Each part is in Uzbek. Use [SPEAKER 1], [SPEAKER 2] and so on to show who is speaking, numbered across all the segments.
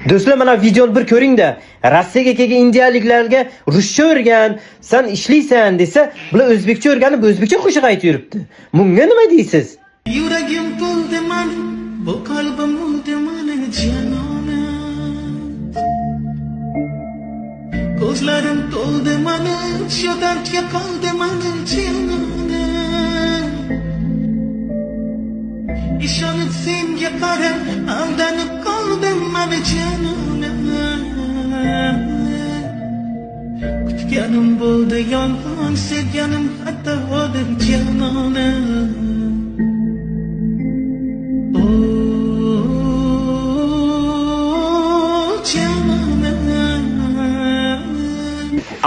[SPEAKER 1] Do'stlar, mana videoni bir ko'ring-da. Rossiyaga kelgan indiyaliklarga ruscha o'rgan, sen ishlaysan desa, bular o'zbekcha o'rganib, o'zbekcha qo'shiq aytib yuribdi. Bunga nima deysiz?
[SPEAKER 2] Yuragim to'ldi man, bu qalbim o'ldi mani janona. Ko'zlarim to'ldi mani, shu dardga qoldi mani janona. İşanıp senga qarab, aldanib qoldim mani janona. Kutganim bo'ldi yolg'on, sevganim xatodir janona.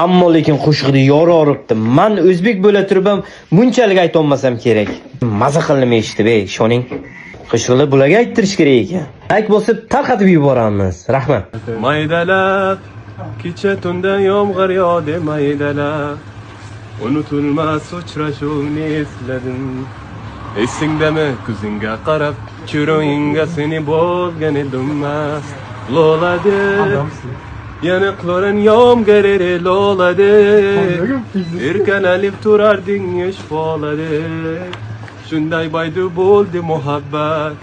[SPEAKER 1] Ammo lekin qo'shiqni yori oribdi. Men o'zbek bo'la turib ham bunchalik ayta olmasam kerak. Maza qildim eshitib, ishoning. Qo'shiqlar bularga ayttirish kerak ekan. Like bosib tarqatib yuboramiz. Rahmat.
[SPEAKER 3] Maydalab kecha tunda yomg'ir yog'di maydalab. Unutilmas uchrashuvni esladim. Esingdami ko'zingga qarab, chiroyingga seni bo'lgan edim. Lo'ladi. Yanıqların yomg'iri lo'ladi. Erkalanib turarding yosh boladi. Shunday baydu bo'ldi muhabbat.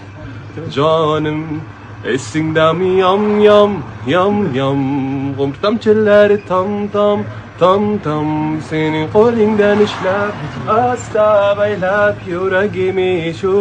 [SPEAKER 3] Jonim esingdami yom yom. G'umtamchilari tam sening qo'lingdan ishlab, asta baylab yuragimi shu.